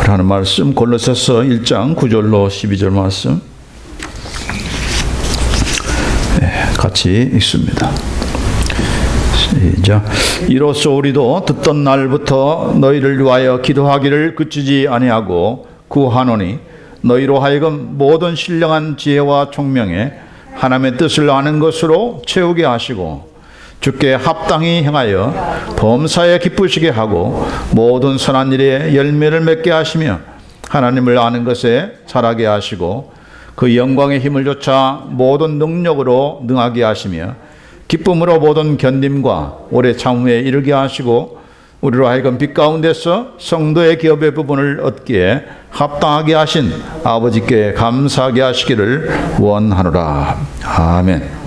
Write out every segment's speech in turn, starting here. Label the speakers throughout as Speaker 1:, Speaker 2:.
Speaker 1: 오늘 하는 말씀 골로새서 1장 9절로 12절 말씀 같이 읽습니다. 시작. 이로써 우리도 듣던 날부터 너희를 위하여 기도하기를 그치지 아니하고 구하노니 너희로 하여금 모든 신령한 지혜와 총명에 하나님의 뜻을 아는 것으로 채우게 하시고 주께 합당히 행하여 범사에 기쁘시게 하고 모든 선한 일에 열매를 맺게 하시며 하나님을 아는 것에 자라게 하시고 그 영광의 힘을 좇아 모든 능력으로 능하게 하시며 기쁨으로 모든 견딤과 오래 참음에 이르게 하시고 우리로 하여금 빛 가운데서 성도의 기업의 부분을 얻기에 합당하게 하신 아버지께 감사하게 하시기를 원하노라. 아멘.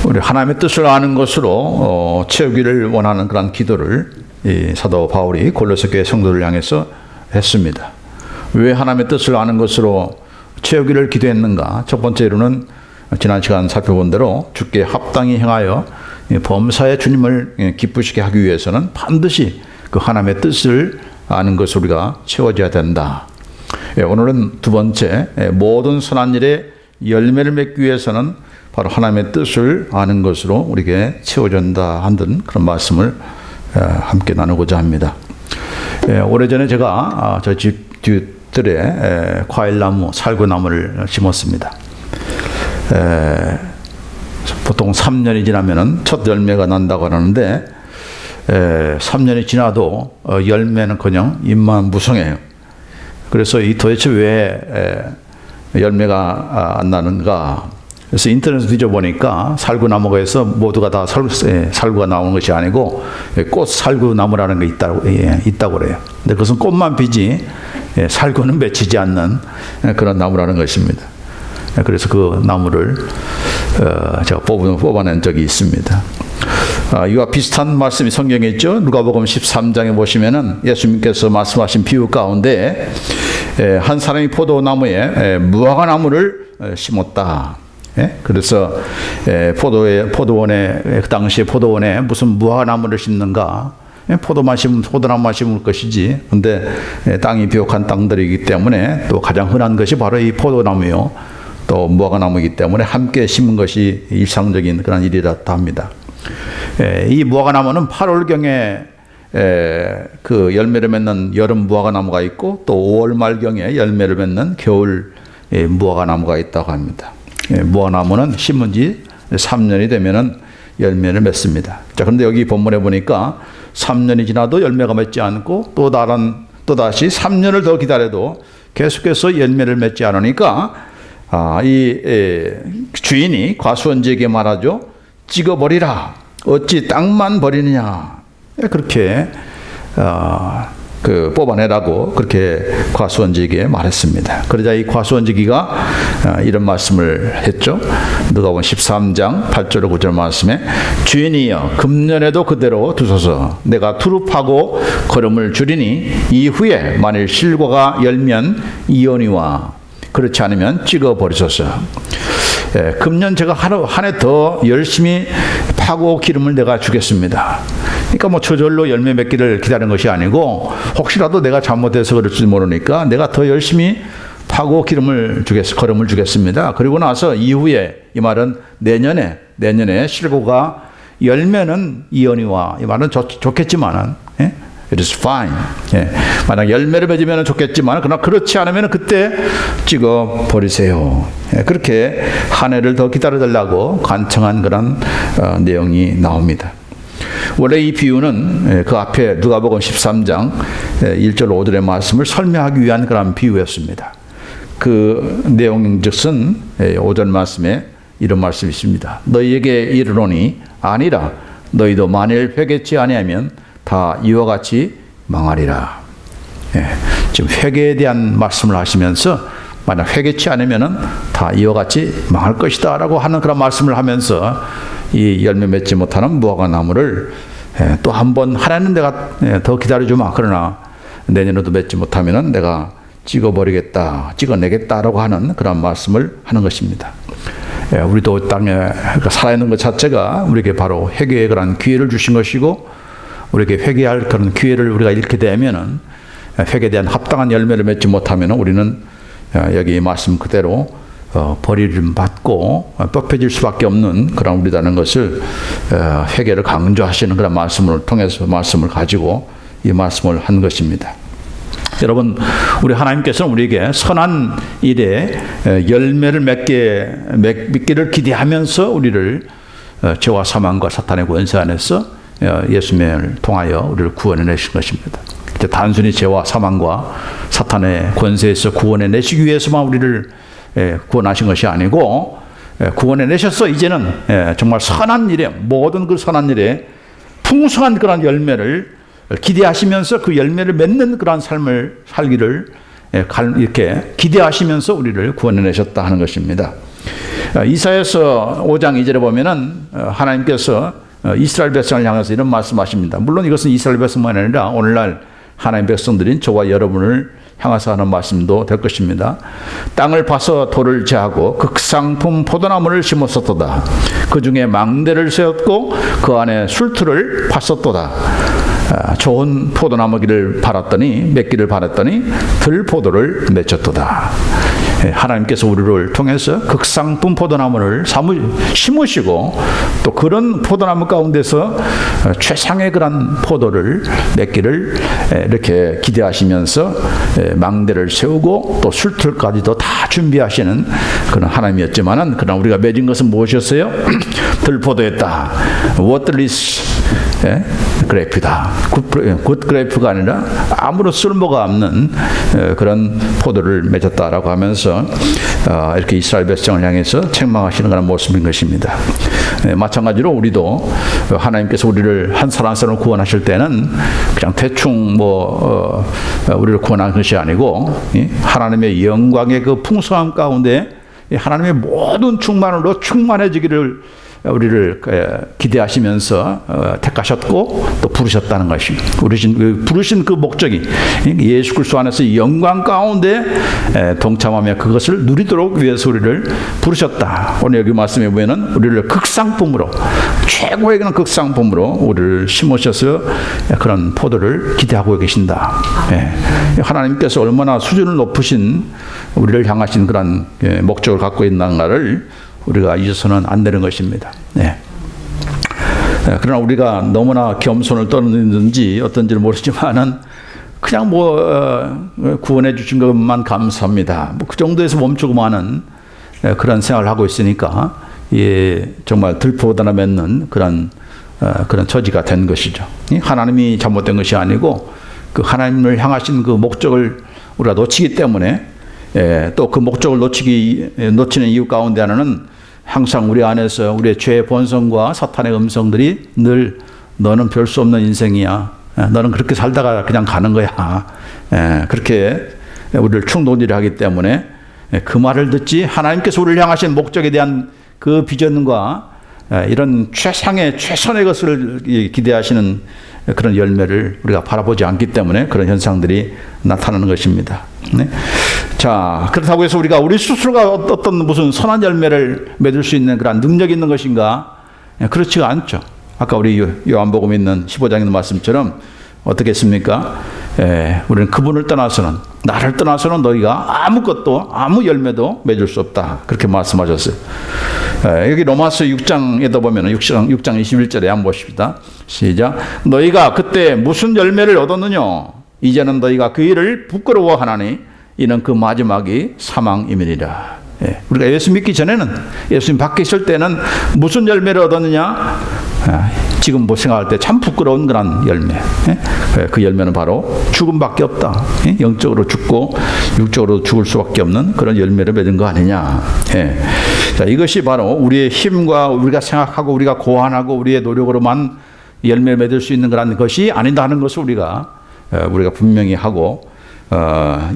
Speaker 1: 우리 하나님의 뜻을 아는 것으로 채우기를 원하는 그런 기도를 이 사도 바울이 골로새 교회 성도를 향해서 했습니다. 왜 하나님의 뜻을 아는 것으로 채우기를 기도했는가? 첫 번째로는 지난 시간 살펴본 대로 주께 합당히 행하여 범사에 주님을 기쁘시게 하기 위해서는 반드시 그 하나님의 뜻을 아는 것으로 우리가 채워져야 된다. 오늘은 두 번째, 모든 선한 일에 열매를 맺기 위해서는 바로 하나님의 뜻을 아는 것으로 우리에게 채워진다 하는 그런 말씀을 함께 나누고자 합니다. 오래전에 제가 저 집 뒤뜰에 과일나무, 살구나무를 심었습니다. 보통 3년이 지나면 첫 열매가 난다고 하는데 3년이 지나도 열매는커녕 잎만 무성해요. 그래서 이 도대체 왜 열매가 안 나는가? 그래서 인터넷에 뒤져보니까 살구나무가 해서 모두가 다 살구가 나오는 것이 아니고 꽃 살구나무라는 게 있다고 그래요. 근데 그것은 꽃만 피지 살구는 맺히지 않는 그런 나무라는 것입니다. 그래서 그 나무를 제가 뽑아낸 적이 있습니다. 이와 비슷한 말씀이 성경에 있죠. 누가복음 13장에 보시면은 예수님께서 말씀하신 비유 가운데 한 사람이 포도나무에 무화과나무를 심었다. 그래서 포도원에 그 당시에 포도원에 무슨 무화과나무를 심는가? 포도나무만 심을 것이지. 근데 땅이 비옥한 땅들이기 때문에 또 가장 흔한 것이 바로 이 포도나무요. 또 무화과나무이기 때문에 함께 심은 것이 일상적인 그런 일이라고 합니다. 이 무화과나무는 8월경에 그 열매를 맺는 여름 무화과나무가 있고 또 5월 말경에 열매를 맺는 겨울 무화과나무가 있다고 합니다. 무화과나무는 심은 지 3년이 되면은 열매를 맺습니다. 자, 그런데 여기 본문에 보니까 3년이 지나도 열매가 맺지 않고 또다시 3년을 더 기다려도 계속해서 열매를 맺지 않으니까 이 주인이 과수원지에게 말하죠. 찍어버리라. 어찌 땅만 버리느냐. 그렇게 뽑아내라고 그렇게 과수원지에게 말했습니다. 그러자 이 과수원지기가 이런 말씀을 했죠. 누가복음 13장 8절 9절 말씀에 주인이여 금년에도 그대로 두소서 내가 두릅하고 거름을 줄이니 이후에 만일 실과가 열면 이어니와 그렇지 않으면 찍어버리소서. 금년 제가 한 해 더 열심히 파고 기름을 내가 주겠습니다. 그러니까 뭐 저절로 열매 맺기를 기다리는 것이 아니고 혹시라도 내가 잘못해서 그럴지 모르니까 내가 더 열심히 파고 거름을 주겠습니다. 그리고 나서 이후에 이 말은 내년에 실고가 열매는 이언이와 이 말은 좋겠지만은 it is fine. 만약 열매를 맺으면 좋겠지만 그러나 그렇지 않으면 그때 찍어 버리세요. 그렇게 한 해를 더 기다려달라고 간청한 그런 내용이 나옵니다. 원래 이 비유는 그 앞에 누가복음 13장 1절 5절의 말씀을 설명하기 위한 그런 비유였습니다. 그 내용즉슨 5절 말씀에 이런 말씀이 있습니다. 너희에게 이르노니 아니라 너희도 만일 회개치 아니하면 다 이와 같이 망하리라. 지금 회개에 대한 말씀을 하시면서 만약 회개치 않으면은 다 이와 같이 망할 것이다 라고 하는 그런 말씀을 하면서 이 열매 맺지 못하는 무화과나무를 또 한 번 하나는 내가 더 기다려주마. 그러나 내년에도 맺지 못하면은 내가 찍어내겠다라고 하는 그런 말씀을 하는 것입니다. 우리도 땅에 살아있는 것 자체가 우리에게 바로 회개의 그런 기회를 주신 것이고 우리에게 회개할 그런 기회를 우리가 잃게 되면은 회개에 대한 합당한 열매를 맺지 못하면 우리는 여기 말씀 그대로 벌이를 받고 뽑혀질 수밖에 없는 그런 우리라는 것을 회개를 강조하시는 그런 말씀을 통해서 말씀을 가지고 이 말씀을 한 것입니다. 여러분, 우리 하나님께서는 우리에게 선한 일에 열매를 맺기를 기대하면서 우리를 죄와 사망과 사탄의 권세 안에서 예수님을 통하여 우리를 구원해 내신 것입니다. 단순히 죄와 사망과 사탄의 권세에서 구원해 내시기 위해서만 우리를 구원하신 것이 아니고 구원해 내셔서 이제는 정말 선한 일에, 모든 그 선한 일에 풍성한 그런 열매를 기대하시면서 그 열매를 맺는 그런 삶을 살기를 이렇게 기대하시면서 우리를 구원해 내셨다 하는 것입니다. 이사야서 5장 2절에 보면은 하나님께서 이스라엘 백성을 향해서 이런 말씀하십니다. 물론 이것은 이스라엘 백성만 아니라 오늘날 하나님 백성들인 저와 여러분을 향해서 하는 말씀도 될 것입니다. 땅을 파서 돌을 제하고 극상품 포도나무를 심었었도다. 그 중에 망대를 세웠고 그 안에 술틀을 팠었도다. 좋은 포도나무기를 바랐더니 맺기를 바랐더니 들포도를 맺혔도다. 하나님께서 우리를 통해서 극상품 포도나무를 심으시고 또 그런 포도나무 가운데서 최상의 그런 포도를 맺기를 이렇게 기대하시면서 망대를 세우고 또 술틀까지도 다 준비하시는 그런 하나님이었지만은 그러나 우리가 맺은 것은 무엇이었어요? 들포도였다. 워터리스 그레이프다. 굿 그레이프가 아니라 아무런 쓸모가 없는 그런 포도를 맺었다라고 하면서 이렇게 이스라엘 백성을 향해서 책망하시는 그런 모습인 것입니다. 마찬가지로 우리도 하나님께서 우리를 한 사람 한 사람을 구원하실 때는 그냥 대충 우리를 구원한 것이 아니고 하나님의 영광의 그 풍성함 가운데 하나님의 모든 충만으로 충만해지기를 우리를 기대하시면서 택하셨고 또 부르셨다는 것이 부르신 그 목적이 예수 그리스도 안에서 영광 가운데 동참하며 그것을 누리도록 위해서 우리를 부르셨다. 오늘 여기 말씀에 보면은 우리를 극상품으로 최고의 그런 극상품으로 우리를 심으셔서 그런 포도를 기대하고 계신다. 하나님께서 얼마나 수준을 높으신 우리를 향하신 그런 목적을 갖고 있는가를 우리가 잊어서는 안 되는 것입니다. 그러나 우리가 너무나 겸손을 떠는지 어떤지는 모르지만은 그냥 구원해 주신 것만 감사합니다. 그 정도에서 멈추고만은 그런 생활을 하고 있으니까 정말 들포도나 맺는 그런 처지가 된 것이죠. 하나님이 잘못된 것이 아니고 그 하나님을 향하신 그 목적을 우리가 놓치기 때문에 또 그 목적을 놓치는 이유 가운데 하나는 항상 우리 안에서 우리의 죄의 본성과 사탄의 음성들이 늘 너는 별 수 없는 인생이야. 너는 그렇게 살다가 그냥 가는 거야. 그렇게 우리를 충동질을 하기 때문에 그 말을 듣지 하나님께서 우리를 향하신 목적에 대한 그 비전과 이런 최선의 것을 기대하시는 그런 열매를 우리가 바라보지 않기 때문에 그런 현상들이 나타나는 것입니다. 자, 그렇다고 해서 우리 스스로가 어떤 무슨 선한 열매를 맺을 수 있는 그런 능력이 있는 것인가? 그렇지가 않죠. 아까 우리 요한복음에 있는 15장에 있는 말씀처럼 어떻게 했습니까? 우리는 그분을 떠나서는, 나를 떠나서는 너희가 아무 열매도 맺을 수 없다. 그렇게 말씀하셨어요. 여기 로마서 6장에도 보면 6장 21절에 한번 보십시다. 시작. 너희가 그때 무슨 열매를 얻었느냐? 이제는 너희가 그 일을 부끄러워하나니 이는 그 마지막이 사망임이니라. 우리가 예수 믿기 전에는, 예수님 밖에 있을 때는 무슨 열매를 얻었느냐? 지금 생각할 때 참 부끄러운 그런 열매. 그 열매는 바로 죽음밖에 없다. 영적으로 죽고 육적으로 죽을 수밖에 없는 그런 열매를 맺은 거 아니냐. 자, 이것이 바로 우리의 힘과 우리가 생각하고 우리가 고안하고 우리의 노력으로만 열매를 맺을 수 있는 그런 것이 아니다는 것을 우리가 분명히 하고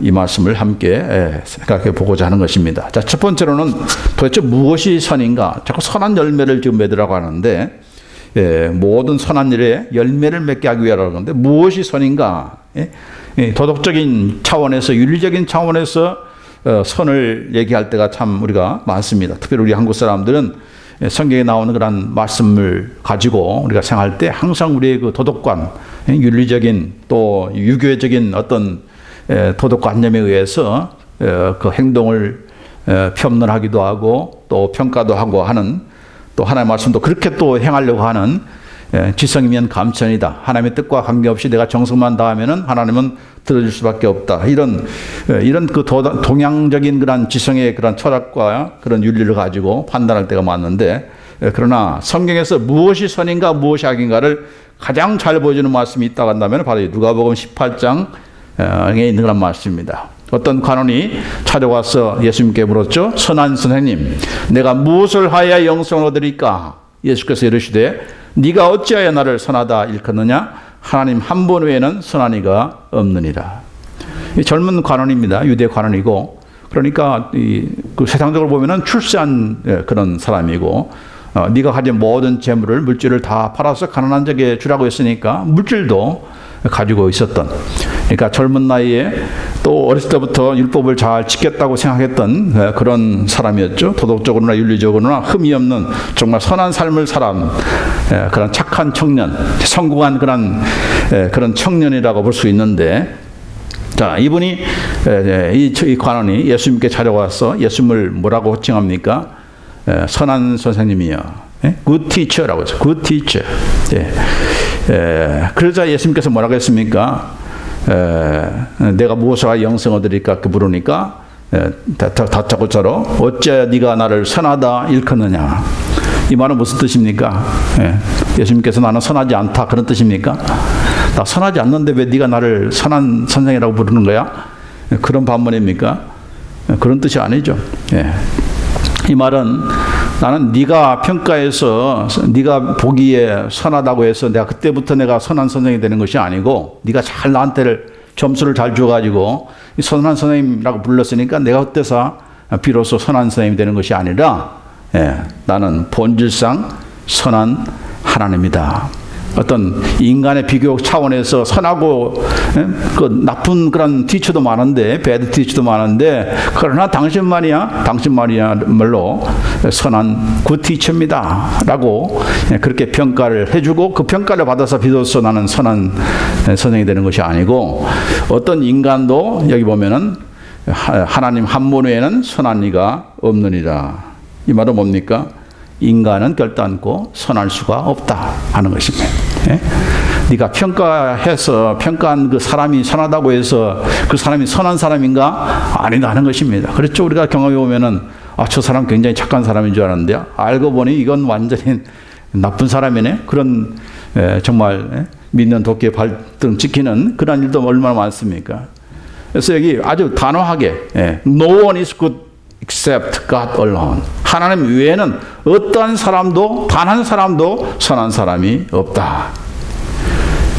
Speaker 1: 이 말씀을 함께 생각해 보고자 하는 것입니다. 자, 첫 번째로는 도대체 무엇이 선인가? 자꾸 선한 열매를 지금 맺으라고 하는데 모든 선한 일에 열매를 맺게 하기 위하라는 건데 무엇이 선인가? 도덕적인 차원에서 윤리적인 차원에서 선을 얘기할 때가 참 우리가 많습니다. 특별히 우리 한국 사람들은 성경에 나오는 그런 말씀을 가지고 우리가 생각할 때 항상 우리의 그 도덕관 윤리적인 또 유교적인 어떤 도덕관념에 의해서 그 행동을 폄론하기도 하고 또 평가도 하고 하는, 또 하나님의 말씀도 그렇게 또 행하려고 하는 지성이면 감천이다. 하나님의 뜻과 관계없이 내가 정성만 다하면은 하나님은 들어줄 수밖에 없다. 이런 그 동양적인 그런 지성의 그런 철학과 그런 윤리를 가지고 판단할 때가 많은데, 그러나 성경에서 무엇이 선인가 무엇이 악인가를 가장 잘 보여주는 말씀이 있다고 한다면 바로 누가복음 18장에 있는 그런 말씀입니다. 어떤 관원이 찾아와서 예수님께 물었죠. 선한 선생님, 내가 무엇을 하여야 영생을 얻으리까? 예수께서 이르시되 네가 어찌하여 나를 선하다 일컫느냐? 하나님 한 분 외에는 선한 이가 없느니라. 이 젊은 관원입니다. 유대 관원이고, 그러니까 그 세상적으로 보면은 출세한 그런 사람이고, 네가 가진 모든 재물을 물질을 다 팔아서 가난한 자에게 주라고 했으니까 물질도 가지고 있었던, 그러니까 젊은 나이에 또 어렸을 때부터 율법을 잘 지켰다고 생각했던 그런 사람이었죠. 도덕적으로나 윤리적으로나 흠이 없는 정말 선한 삶을 살아온 그런 착한 청년, 성공한 그런 청년이라고 볼 수 있는데, 자, 이분이 이 관원이 예수님께 찾아와서 예수님을 뭐라고 호칭합니까? 선한 선생님이요. Good teacher라고 했어요. Good teacher. 그러자 예수님께서 뭐라고 했습니까? 내가 무엇을 하여 영생 얻으리까? 그 물으니까 다짜고짜로 어째 네가 나를 선하다 일컫느냐? 이 말은 무슨 뜻입니까? 예수님께서 나는 선하지 않다 그런 뜻입니까? 나 선하지 않는데 왜 네가 나를 선한 선생이라고 부르는 거야? 그런 반문입니까? 그런 뜻이 아니죠. 이 말은 나는 네가 평가해서 네가 보기에 선하다고 해서 내가 그때부터 내가 선한 선생이 되는 것이 아니고, 네가 잘 나한테 점수를 잘 줘가지고 선한 선생님이라고 불렀으니까 내가 그때서 비로소 선한 선생님이 되는 것이 아니라, 나는 본질상 선한 하나님이다. 어떤 인간의 비교 차원에서 선하고 그 나쁜 그런 티처도 많은데, 배드 티처도 많은데, 그러나 당신만이야말로 선한 굿 티처입니다 라고 그렇게 평가를 해주고, 그 평가를 받아서 비로소 나는 선한 선생이 되는 것이 아니고, 어떤 인간도 여기 보면은 하나님 한 분 외에는 선한 이가 없느니라. 이 말은 뭡니까? 인간은 결단코 선할 수가 없다 하는 것입니다. 네가 평가한 그 사람이 선하다고 해서 그 사람이 선한 사람인가? 아니다 하는 것입니다. 그렇죠. 우리가 경험해 보면은 저 사람 굉장히 착한 사람인 줄 알았는데요, 알고 보니 이건 완전히 나쁜 사람이네. 그런 정말 믿는 도끼에 발등 찍히는 그런 일도 얼마나 많습니까? 그래서 여기 아주 단호하게 No one is good except God alone. 하나님 외에는 어떠한 사람도, 단 한 사람도 선한 사람이 없다.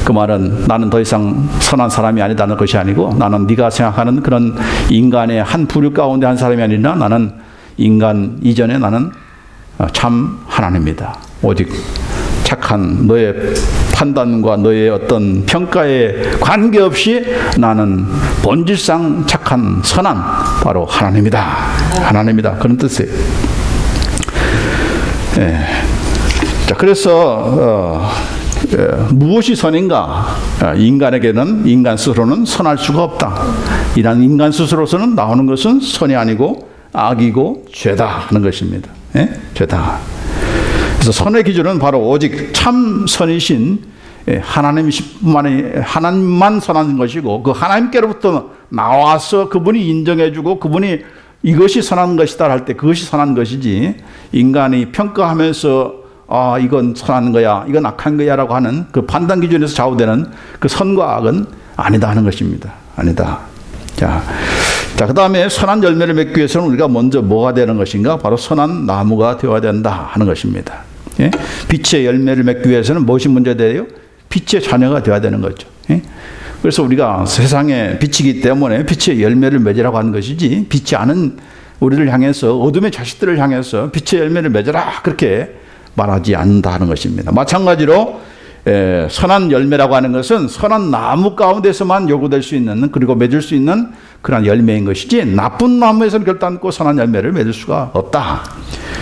Speaker 1: 그 말은 나는 더 이상 선한 사람이 아니다는 것이 아니고, 나는 네가 생각하는 그런 인간의 한 부류 가운데 한 사람이 아니라 나는 인간 이전에 나는 참 하나님이다. 오직 착한 너의 판단과 너의 어떤 평가에 관계없이 나는 본질상 착한 선한 바로 하나님이다. 하나님이다. 그런 뜻이에요. 자, 그래서 무엇이 선인가? 인간에게는, 인간 스스로는 선할 수가 없다. 이런 인간 스스로서는 나오는 것은 선이 아니고 악이고 죄다 하는 것입니다. 죄다. 그래서 선의 기준은 바로 오직 참 선이신 하나님만 선한 것이고, 그 하나님께로부터 나와서 그분이 인정해주고 그분이 이것이 선한 것이다 할 때 그것이 선한 것이지, 인간이 평가하면서 이건 선한 거야, 이건 악한 거야 라고 하는 그 판단 기준에서 좌우되는 그 선과 악은 아니다 하는 것입니다. 아니다. 자, 그 다음에 선한 열매를 맺기 위해서는 우리가 먼저 뭐가 되는 것인가? 바로 선한 나무가 되어야 된다 하는 것입니다. 빛의 열매를 맺기 위해서는 무엇이 문제가 돼요? 빛의 자녀가 되어야 되는 거죠. 그래서 우리가 세상에 빛이기 때문에 빛의 열매를 맺으라고 하는 것이지, 빛이 않은 우리를 향해서, 어둠의 자식들을 향해서 빛의 열매를 맺으라 그렇게 말하지 않는다 하는 것입니다. 마찬가지로 선한 열매라고 하는 것은 선한 나무 가운데서만 요구될 수 있는, 그리고 맺을 수 있는 그런 열매인 것이지, 나쁜 나무에서는 결단코 선한 열매를 맺을 수가 없다.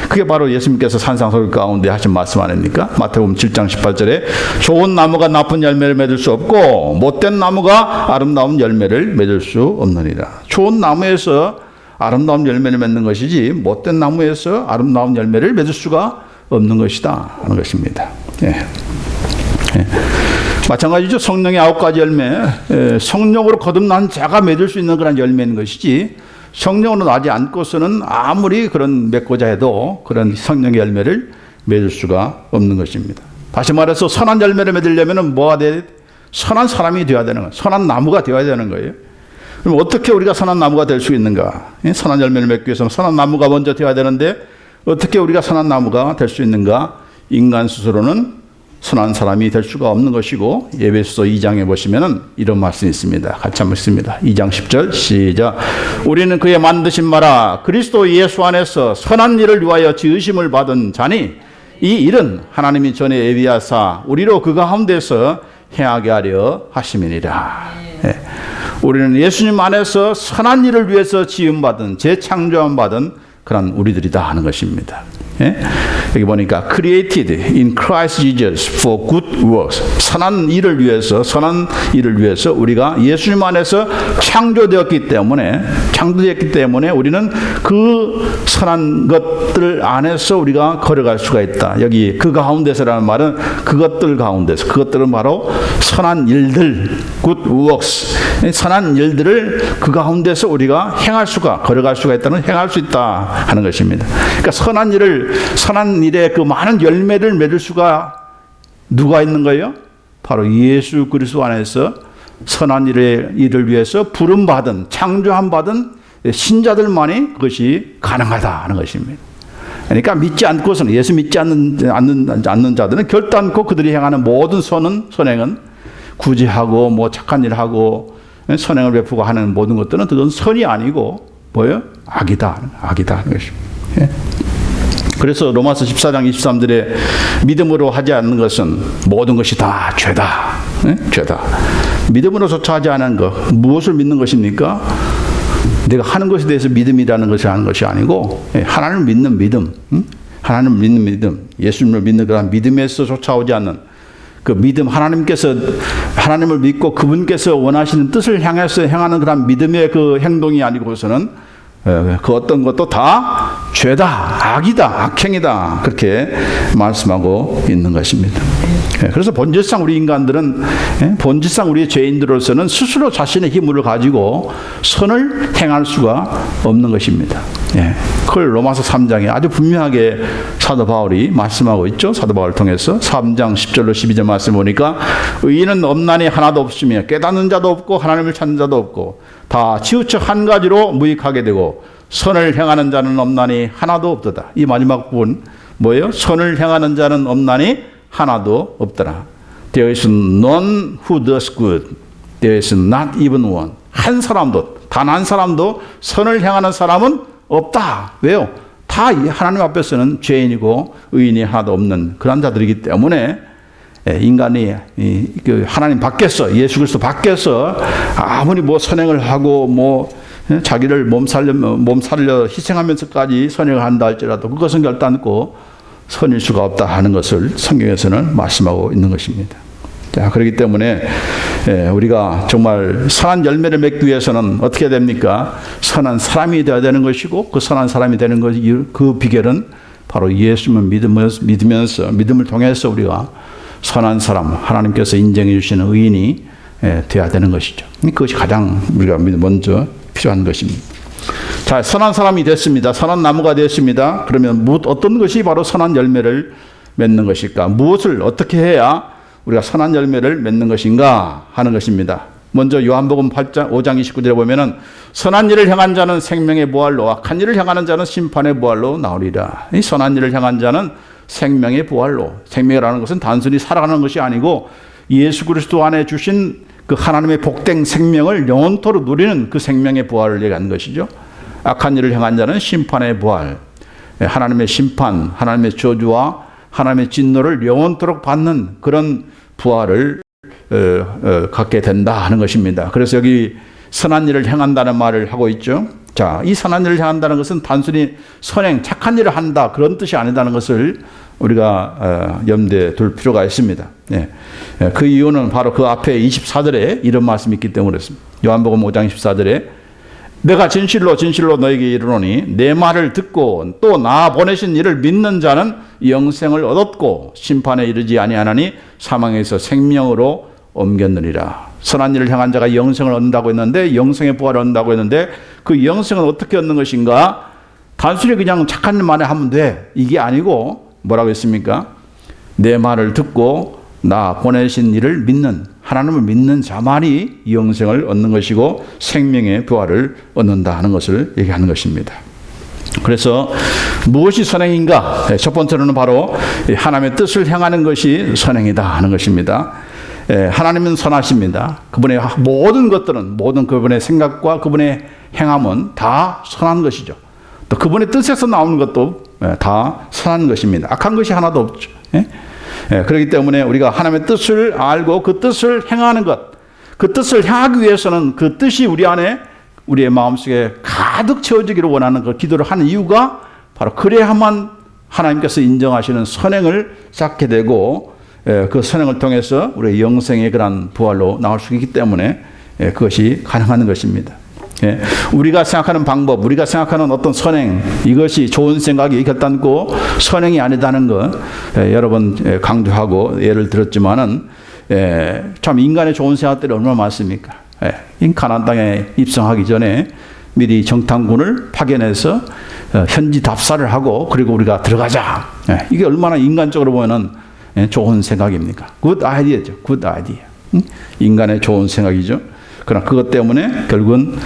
Speaker 1: 그게 바로 예수님께서 산상설 가운데 하신 말씀 아닙니까? 마태복음 7장 18절에 좋은 나무가 나쁜 열매를 맺을 수 없고 못된 나무가 아름다운 열매를 맺을 수 없느니라. 좋은 나무에서 아름다운 열매를 맺는 것이지 못된 나무에서 아름다운 열매를 맺을 수가 없는 것이다 하는 것입니다. 예. 예. 마찬가지죠. 성령의 9가지 열매, 성령으로 거듭난 자가 맺을 수 있는 그런 열매인 것이지 성령으로 나지 않고서는 아무리 그런 맺고자 해도 그런 성령의 열매를 맺을 수가 없는 것입니다. 다시 말해서 선한 열매를 맺으려면 뭐가 돼야 돼? 선한 사람이 되어야 되는 거예요. 선한 나무가 되어야 되는 거예요. 그럼 어떻게 우리가 선한 나무가 될 수 있는가? 선한 열매를 맺기 위해서는 선한 나무가 먼저 되어야 되는데 어떻게 우리가 선한 나무가 될 수 있는가? 인간 스스로는 선한 사람이 될 수가 없는 것이고 에베소서 2장에 보시면은 이런 말씀이 있습니다. 같이 한번 읽습니다. 2장 10절 시작. 우리는 그의 만드신 바라 그리스도 예수 안에서 선한 일을 위하여 지으심을 받은 자니 이 일은 하나님이 전에 예비하사 우리로 그 가운데서 행하게 하려 하심이니라. 예. 우리는 예수님 안에서 선한 일을 위해서 지음받은 재창조함 받은 그런 우리들이다 하는 것입니다. 예? 여기 보니까 created in Christ Jesus for good works. 선한 일을 위해서 우리가 예수님 안에서 창조되었기 때문에 우리는 그 선한 것들 안에서 우리가 걸어갈 수가 있다. 여기 그 가운데서라는 말은 그것들은 바로 선한 일들, good works. 선한 일들을 그 가운데서 우리가 걸어갈 수가 있다는, 행할 수 있다 하는 것입니다. 그러니까 선한 일에 그 많은 열매를 맺을 수가 누가 있는 거예요? 바로 예수 그리스도 안에서 선한 일을 위해서 부름받은, 창조함받은 신자들만이 그것이 가능하다 하는 것입니다. 그러니까 믿지 않고서는, 예수 믿지 않는 자들은 결단코 그들이 행하는 모든 선행은 구제하고 착한 일하고 선행을 베푸고 하는 모든 것들은 그건 선이 아니고 뭐예요? 악이다 하는 것입니다. 예? 그래서 로마서 14장 23절에 믿음으로 하지 않는 것은 모든 것이 다 죄다. 예? 죄다. 믿음으로조차 하지 않은 것, 무엇을 믿는 것입니까? 내가 하는 것에 대해서 믿음이라는 것을 하는 것이 아니고 하나님을 믿는 믿음, 하나님을 믿는 믿음, 예수님을 믿는 그런 믿음에서 쫓아오지 않는 그 믿음, 하나님을 믿고 그분께서 원하시는 뜻을 향해서 행하는 그런 믿음의 그 행동이 아니고서는 그 어떤 것도 다 죄다, 악이다, 악행이다 그렇게 말씀하고 있는 것입니다. 그래서 본질상 우리 인간들은, 본질상 우리 죄인들로서는 스스로 자신의 힘을 가지고 선을 행할 수가 없는 것입니다. 그걸 로마서 3장에 아주 분명하게 사도 바울이 말씀하고 있죠. 사도 바울을 통해서 3장 10절로 12절 말씀 보니까 의인은 없나니 하나도 없으며 깨닫는 자도 없고 하나님을 찾는 자도 없고 다 치우쳐 한 가지로 무익하게 되고 선을 행하는 자는 없나니 하나도 없도다. 이 마지막 부분 뭐예요? 선을 행하는 자는 없나니 하나도 없더라. There is none who does good. There is not even one. 단 한 사람도 선을 행하는 사람은 없다. 왜요? 다 하나님 앞에서는 죄인이고 의인이 하나도 없는 그런 자들이기 때문에 인간이 하나님 밖에서, 예수 그리스도 밖에서 아무리 선행을 하고 자기를 몸 살려 희생하면서까지 선행을 한다 할지라도 그것은 결단코 선일 수가 없다 하는 것을 성경에서는 말씀하고 있는 것입니다. 자, 그렇기 때문에 우리가 정말 선한 열매를 맺기 위해서는 어떻게 됩니까? 선한 사람이 되어야 되는 것이고 그 선한 사람이 되는 그 비결은 바로 예수님을 믿으면서 믿음을 통해서 우리가 선한 사람, 하나님께서 인정해 주시는 의인이 되어야 되는 것이죠. 그것이 가장 우리가 먼저 필요한 것입니다. 자, 선한 사람이 됐습니다. 선한 나무가 됐습니다. 그러면 어떤 것이 바로 선한 열매를 맺는 것일까? 무엇을 어떻게 해야 우리가 선한 열매를 맺는 것인가 하는 것입니다. 먼저 요한복음 5장 29절에 보면은 선한 일을 행한 자는 생명의 부활로 악한 일을 행하는 자는 심판의 부활로 나오리라. 이 선한 일을 행한 자는 생명의 부활로, 생명이라는 것은 단순히 살아가는 것이 아니고 예수 그리스도 안에 주신 그 하나님의 복된 생명을 영원토록 누리는 그 생명의 부활을 얘기하는 것이죠. 악한 일을 행한 자는 심판의 부활, 하나님의 심판, 하나님의 저주와 하나님의 진노를 영원토록 받는 그런 부활을 갖게 된다 하는 것입니다. 그래서 여기 선한 일을 행한다는 말을 하고 있죠. 자, 이 선한 일을 행한다는 것은 단순히 선행, 착한 일을 한다 그런 뜻이 아니다는 것을 우리가 염두에 둘 필요가 있습니다. 예. 그 이유는 바로 그 앞에 24절에 이런 말씀이 있기 때문에 그렇습니다. 요한복음 5장 24절에 내가 진실로 진실로 너에게 이르노니 내 말을 듣고 또 나 보내신 이를 믿는 자는 영생을 얻었고 심판에 이르지 아니하나니 사망에서 생명으로 옮겼느니라. 선한 일을 향한 자가 영생을 얻는다고 했는데, 영생의 부활을 얻는다고 했는데, 그 영생은 어떻게 얻는 것인가? 단순히 그냥 착한 일만 하면 돼, 이게 아니고 뭐라고 했습니까? 내 말을 듣고 나 보내신 이를 믿는, 하나님을 믿는 자만이 영생을 얻는 것이고 생명의 부활을 얻는다 하는 것을 얘기하는 것입니다. 그래서 무엇이 선행인가? 첫 번째로는 바로 하나님의 뜻을 행하는 것이 선행이다 하는 것입니다. 하나님은 선하십니다. 그분의 모든 것들은, 모든 그분의 생각과 그분의 행함은 다 선한 것이죠. 또 그분의 뜻에서 나오는 것도 다 선한 것입니다. 악한 것이 하나도 없죠. 그렇기 때문에 우리가 하나님의 뜻을 알고 그 뜻을 행하는 것, 그 뜻을 향하기 위해서는 그 뜻이 우리 안에, 우리의 마음속에 가득 채워지기를 원하는 그 기도를 하는 이유가 바로 그래야만 하나님께서 인정하시는 선행을 쌓게 되고 그 선행을 통해서 우리의 영생의 그런 부활로 나올 수 있기 때문에 그것이 가능한 것입니다. 우리가 생각하는 방법, 우리가 생각하는 어떤 선행, 이것이 좋은 생각이 결단코 선행이 아니다는 거 여러 번 강조하고 예를 들었지만은 참 인간의 좋은 생각들이 얼마나 많습니까? 가나안 땅에 입성하기 전에 미리 정탐군을 파견해서 현지 답사를 하고 그리고 우리가 들어가자. 이게 얼마나 인간적으로 보면은 좋은 생각입니까? 굿 아이디어죠. 굿 아이디어. 인간의 좋은 생각이죠. 그러나 그것 때문에 결국은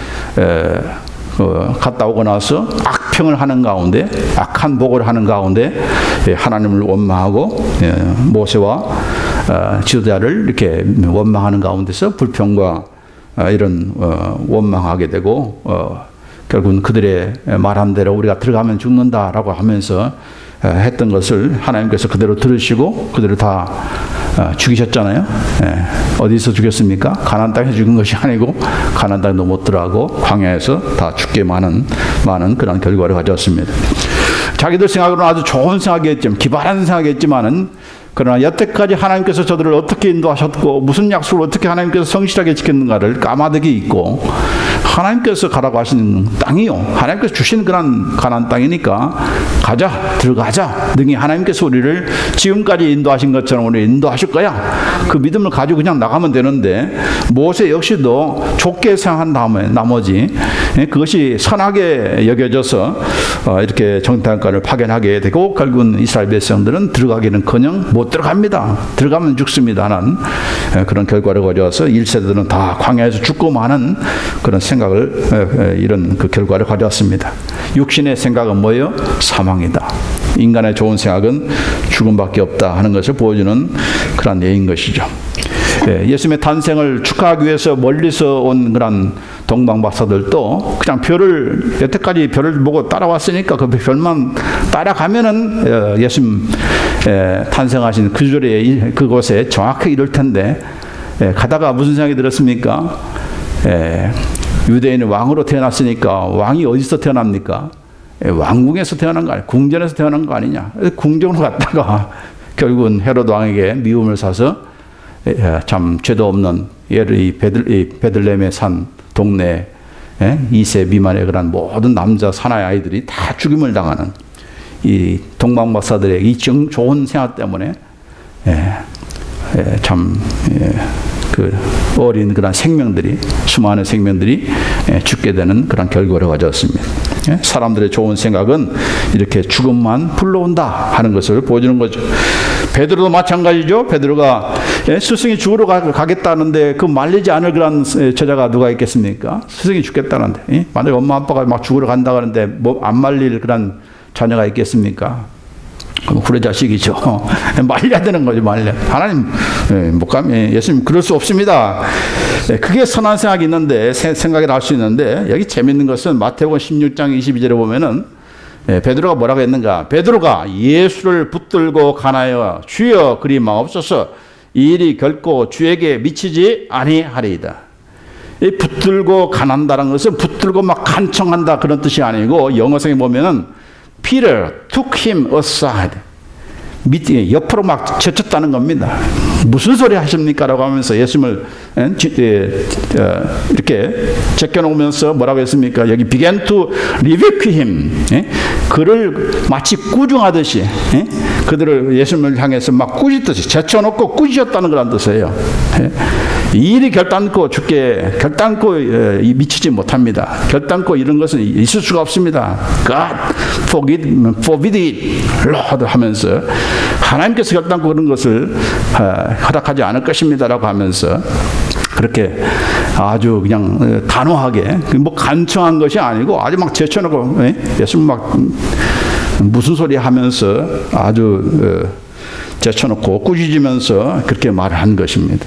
Speaker 1: 갔다 오고 나서 악평을 하는 가운데, 악한 복을 하는 가운데 하나님을 원망하고 모세와 지도자를 이렇게 원망하는 가운데서 불평과 이런 원망하게 되고 결국은 그들의 말한 대로 우리가 들어가면 죽는다라고 하면서 했던 것을 하나님께서 그대로 들으시고 그대로 다 죽이셨잖아요. 어디서 죽였습니까? 가나안 땅에서 죽은 것이 아니고 가나안 땅에도 못 들어가고 광야에서 다 죽게 많은 그런 결과를 가져왔습니다. 자기들 생각으로는 아주 좋은 생각이었지만, 기발한 생각이었지만은, 그러나 여태까지 하나님께서 저들을 어떻게 인도하셨고 무슨 약속을 어떻게 하나님께서 성실하게 지켰는가를 까마득이 있고, 하나님께서 가라고 하시는 땅이요, 하나님께서 주신 그런 가나안 땅이니까 가자, 들어가자, 능히 하나님께서 우리를 지금까지 인도하신 것처럼 우리를 인도하실 거야, 그 믿음을 가지고 그냥 나가면 되는데, 모세 역시도 좋게 생각한 다음에 나머지 그것이 선하게 여겨져서 이렇게 정탐관을 파견하게 되고 결국은 이스라엘 백성들은 들어가기는커녕 못 들어갑니다. 들어가면 죽습니다 하는 그런 결과를 가져와서 1세대들은 다 광야에서 죽고 마는 그런 생각을, 이런 그 결과를 가져왔습니다. 육신의 생각은 뭐예요? 사망이다. 인간의 좋은 생각은 죽음밖에 없다 하는 것을 보여주는 그런 예인 것이죠. 예수님의 탄생을 축하하기 위해서 멀리서 온 그런 동방박사들도 그냥 별을, 여태까지 별을 보고 따라왔으니까 그 별만 따라가면은 예수님 탄생하신 그 줄에 그곳에 정확히 이를 텐데, 가다가 무슨 생각이 들었습니까? 유대인은 왕으로 태어났으니까 왕이 어디서 태어납니까? 왕궁에서 태어난 거 아니야? 궁전에서 태어난 거 아니냐? 궁전으로 갔다가 결국은 헤롯 왕에게 미움을 사서 참 죄도 없는 이 베들레헴에 산 동네 2세 미만의 그런 모든 남자 사나이 아이들이 다 죽임을 당하는 이 동방박사들의 이 좋은 생각 때문에 그 어린 그런 생명들이, 수많은 생명들이 죽게 되는 그런 결과를 가져왔습니다. 사람들의 좋은 생각은 이렇게 죽음만 불러온다 하는 것을 보여주는 거죠. 베드로도 마찬가지죠. 베드로가 스승이 죽으러 가겠다는데 그 말리지 않을 그런 제자가 누가 있겠습니까? 스승이 죽겠다는데, 만약에 엄마 아빠가 막 죽으러 간다 하는데 뭐 안 말릴 그런 자녀가 있겠습니까? 후레 자식이죠. 말려야 되는 거죠. 하나님 못 가면 예수님 그럴 수 없습니다. 그게 선한 생각이 있는데, 생각이 날 수 있는데, 여기 재밌는 것은 마태복음 16장 22절에 보면은 베드로가 뭐라고 했는가? 베드로가 예수를 붙들고 가나여 주여 그리 마옵소서, 이 일이 결코 주에게 미치지 아니하리이다. 이 붙들고 간한다는 것은 붙들고 막 간청한다 그런 뜻이 아니고 영어성에 보면은 Peter took him aside. 밑에 옆으로 막 제쳤다는 겁니다. 무슨 소리 하십니까? 라고 하면서 예수님을 이렇게 제껴놓으면서 뭐라고 했습니까? 여기 began to rebuke him. 그를 마치 꾸중하듯이 그들을 예수님을 향해서 막 꾸짖듯이 제쳐놓고 꾸짖었다는 그런 뜻이에요. 이 일이 결단코 죽게 결단코 미치지 못합니다. 결단코 이런 것은 있을 수가 없습니다. God forbid it, Lord 하면서 하나님께서 결단코 그런 것을 허락하지 않을 것입니다라고 하면서 그렇게 아주 그냥 단호하게 뭐 간청한 것이 아니고 아주 막 제쳐놓고 예수님 막 무슨 소리 하면서 아주 제쳐놓고 꾸짖으면서 그렇게 말을 한 것입니다.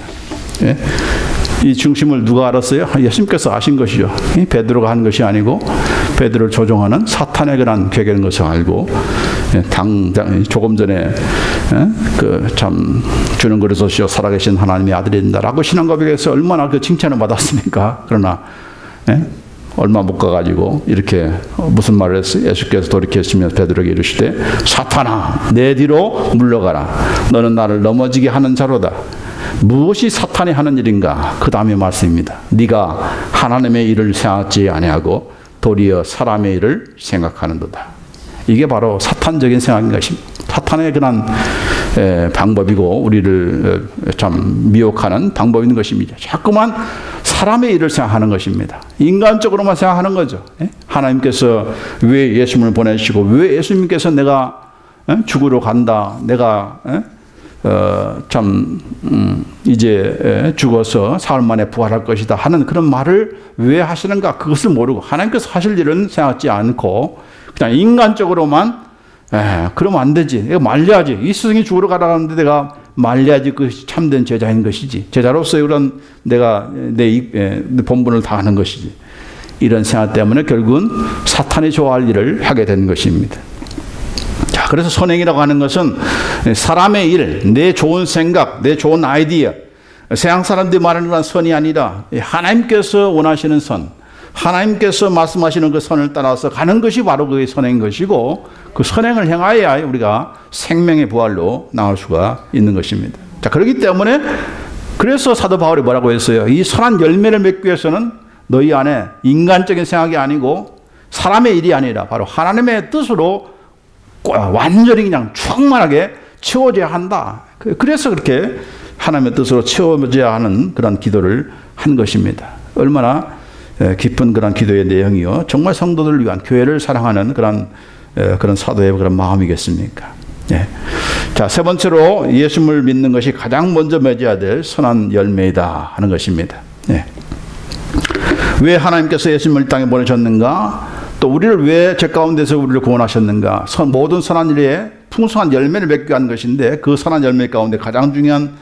Speaker 1: 이 중심을 누가 알았어요? 예수님께서 아신 것이죠. 베드로가 한 것이 아니고 베드로를 조종하는 사탄의 그런 괴계인 것을 알고 당장 조금 전에 참 주는 그리스도시요 살아계신 하나님의 아들이다라고 신앙 고백에서 얼마나 그 칭찬을 받았습니까? 그러나 얼마 못 가가지고 이렇게 무슨 말을 했어요? 예수께서 돌이켰으며 베드로에게 이르시되 사탄아 내 뒤로 물러가라. 너는 나를 넘어지게 하는 자로다. 무엇이 사탄이 하는 일인가? 그 다음에 말씀입니다. 네가 하나님의 일을 생각지 아니하고 도리어 사람의 일을 생각하는도다. 이게 바로 사탄적인 생각인 것입니다. 사탄의 그런 방법이고 우리를 참 미혹하는 방법인 것입니다. 자꾸만 사람의 일을 생각하는 것입니다. 인간적으로만 생각하는 거죠. 하나님께서 왜 예수님을 보내시고 왜 예수님께서 내가 죽으러 간다. 내가 이제 죽어서 사흘 만에 부활할 것이다 하는 그런 말을 왜 하시는가 그것을 모르고 하나님께서 하실 일은 생각하지 않고 그냥 인간적으로만 그러면 안 되지. 내가 말려야지. 이 스승이 죽으러 가라는데 내가 말려야지 그것이 참된 제자인 것이지. 제자로서 이런 내가 내 본분을 다하는 것이지. 이런 생각 때문에 결국은 사탄이 좋아할 일을 하게 된 것입니다. 자, 그래서 선행이라고 하는 것은 사람의 일, 내 좋은 생각, 내 좋은 아이디어, 세상 사람들이 말하는 그런 선이 아니라 하나님께서 원하시는 선, 하나님께서 말씀하시는 그 선을 따라서 가는 것이 바로 그의 선행인 것이고 그 선행을 행하여야 우리가 생명의 부활로 나올 수가 있는 것입니다. 자, 그렇기 때문에 그래서 사도 바울이 뭐라고 했어요? 이 선한 열매를 맺기 위해서는 너희 안에 인간적인 생각이 아니고 사람의 일이 아니라 바로 하나님의 뜻으로 완전히 그냥 충만하게 채워져야 한다. 그래서 그렇게 하나님의 뜻으로 채워져야 하는 그런 기도를 한 것입니다. 얼마나 깊은 그런 기도의 내용이요. 정말 성도들을 위한 교회를 사랑하는 그런 사도의 그런 마음이겠습니까? 네. 자, 세 번째로 예수님을 믿는 것이 가장 먼저 맺어야 될 선한 열매이다 하는 것입니다. 네. 왜 하나님께서 예수님을 이 땅에 보내셨는가? 또 우리를 왜 죄 가운데서 우리를 구원하셨는가? 모든 선한 일에 풍성한 열매를 맺게 한 것인데 그 선한 열매 가운데 가장 중요한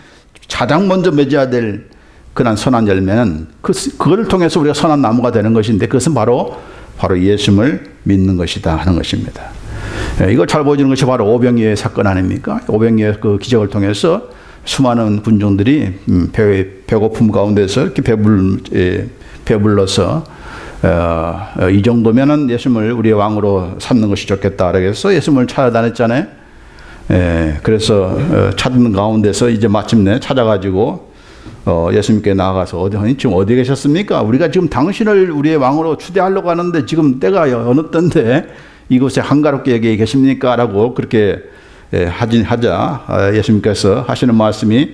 Speaker 1: 가장 먼저 맺어야 될 그런 선한 열매는 그걸 통해서 우리가 선한 나무가 되는 것인데 그것은 바로 예수님을 믿는 것이다 하는 것입니다. 이걸 잘 보여주는 것이 바로 오병이어의 사건 아닙니까? 오병이어의 그 기적을 통해서 수많은 군중들이 배고픔 가운데서 이렇게 배불러서 이 정도면은 예수님을 우리의 왕으로 삼는 것이 좋겠다. 그래서 예수님을 찾아다녔잖아요. 그래서 찾는 가운데서 이제 마침내 찾아가지고 예수님께 나아가서 지금 어디 계셨습니까? 우리가 지금 당신을 우리의 왕으로 추대하려고 하는데 지금 때가 어느 때인데 이곳에 한가롭게 여기 계십니까? 라고 그렇게 하자 예수님께서 하시는 말씀이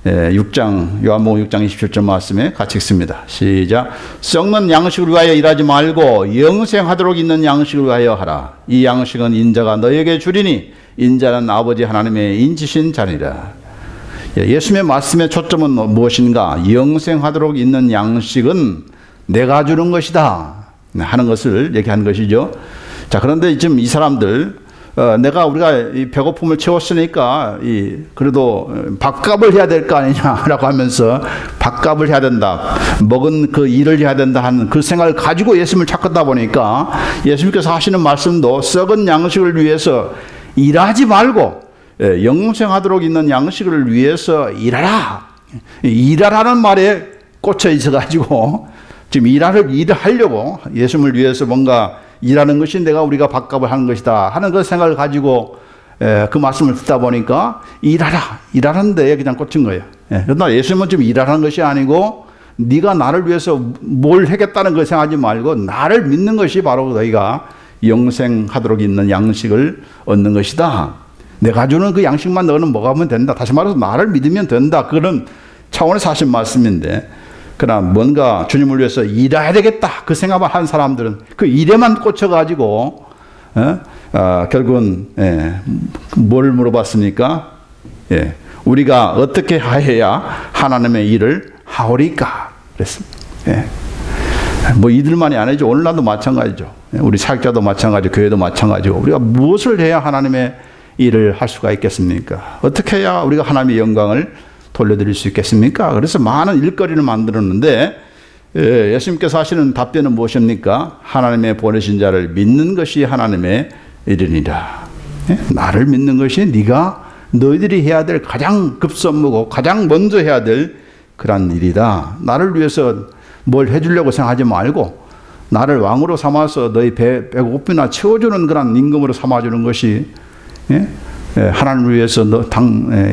Speaker 1: 6장 요한복음 6장 27절 말씀에 같이 읽습니다. 시작. 썩는 양식을 위하여 일하지 말고 영생하도록 있는 양식을 위하여 하라. 이 양식은 인자가 너에게 주리니 인자는 아버지 하나님의 인치신 자니라. 예수님의 말씀의 초점은 무엇인가? 영생하도록 있는 양식은 내가 주는 것이다 하는 것을 얘기하는 것이죠. 자, 그런데 지금 이 사람들 우리가 이 배고픔을 채웠으니까 그래도 밥값을 해야 될 거 아니냐라고 하면서 밥값을 해야 된다. 먹은 그 일을 해야 된다 하는 그 생각을 가지고 예수님을 찾다 보니까 예수님께서 하시는 말씀도 썩은 양식을 위해서 일하지 말고 영생하도록 있는 양식을 위해서 일하라. 일하라는 말에 꽂혀 있어가지고 지금 일을 하려고 예수님을 위해서 뭔가 일하는 것이 우리가 밥값을 하는 것이다 하는 그 생각을 가지고 그 말씀을 듣다 보니까 일하라는 데에 그냥 꽂힌 거예요. 그러나 예수님은 좀 일하라는 것이 아니고 네가 나를 위해서 뭘 하겠다는 걸 생각하지 말고 나를 믿는 것이 바로 너희가 영생하도록 있는 양식을 얻는 것이다. 내가 주는 그 양식만 너는 먹으면 된다. 다시 말해서 나를 믿으면 된다. 그런 차원에서 하신 말씀인데, 그러나 뭔가 주님을 위해서 일해야 되겠다 그 생각만 한 사람들은 그 일에만 꽂혀가지고 결국은 뭘 물어봤습니까? 우리가 어떻게 하여야 하나님의 일을 하오리까 그랬습니다. 뭐 이들만이 아니죠. 오늘날도 마찬가지죠. 우리 사역자도 마찬가지고 교회도 마찬가지고 우리가 무엇을 해야 하나님의 일을 할 수가 있겠습니까? 어떻게 해야 우리가 하나님의 영광을 돌려드릴 수 있겠습니까? 그래서 많은 일거리를 만들었는데 예수님께서 하시는 답변은 무엇입니까? 하나님의 보내신 자를 믿는 것이 하나님의 일이니라. 나를 믿는 것이 너희들이 해야 될 가장 급선무고 가장 먼저 해야 될 그런 일이다. 나를 위해서 뭘 해주려고 생각하지 말고 나를 왕으로 삼아서 너희 배고픔이나 채워주는 그런 임금으로 삼아주는 것이 하나님을 위해서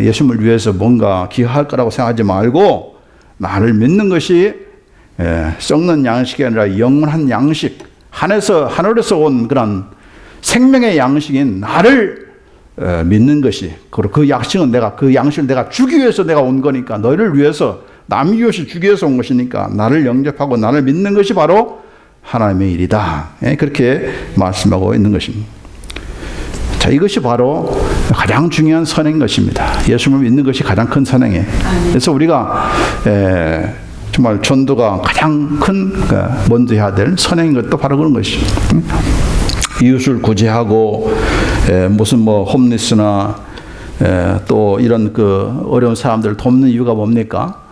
Speaker 1: 예수님을 위해서 뭔가 기여할 거라고 생각하지 말고 나를 믿는 것이 썩는 양식이 아니라 영원한 양식, 하늘에서 온 그런 생명의 양식인 나를 믿는 것이, 그리고 그 양식을 내가 주기 위해서 내가 온 거니까, 너희를 위해서 남이 것이 주기 위해서 온 것이니까 나를 영접하고 나를 믿는 것이 바로 하나님의 일이다. 그렇게 말씀하고 있는 것입니다. 자, 이것이 바로 가장 중요한 선행인 것입니다. 예수님을 믿는 것이 가장 큰 선행이에요. 그래서 우리가 정말 전도가 가장 큰 먼저 해야 될 선행인 것도 바로 그런 것이죠. 이웃을 구제하고 무슨 홈리스나 또 이런 그 어려운 사람들을 돕는 이유가 뭡니까?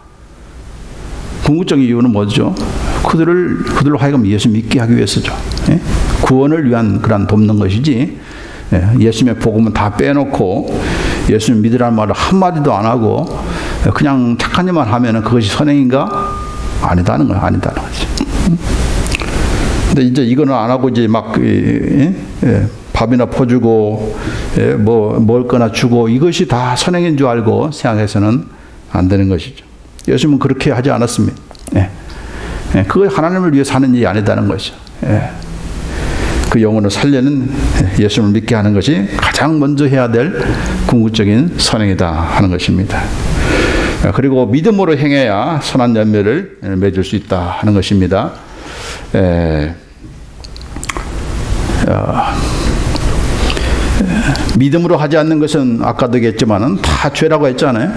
Speaker 1: 궁극적인 이유는 뭐죠? 그들로 하여금 예수 믿게 하기 위해서죠. 구원을 위한 그런 돕는 것이지, 예수님의 복음은 다 빼놓고 예수님 믿으라는 말을 한마디도 안 하고 그냥 착한 일만 하면 그것이 선행인가? 아니다는 거죠. 근데 이제 이거는 안 하고 이제 막 밥이나 퍼주고 먹을 거나 주고 이것이 다 선행인 줄 알고 생각해서는 안 되는 것이죠. 예수님은 그렇게 하지 않았습니다. 그거 하나님을 위해 사는 일이 아니다는 것이죠. 그 영혼을 살려는 예수님을 믿게 하는 것이 가장 먼저 해야 될 궁극적인 선행이다 하는 것입니다. 그리고 믿음으로 행해야 선한 열매를 맺을 수 있다 하는 것입니다. 믿음으로 하지 않는 것은 아까도 얘기했지만은 다 죄라고 했잖아요.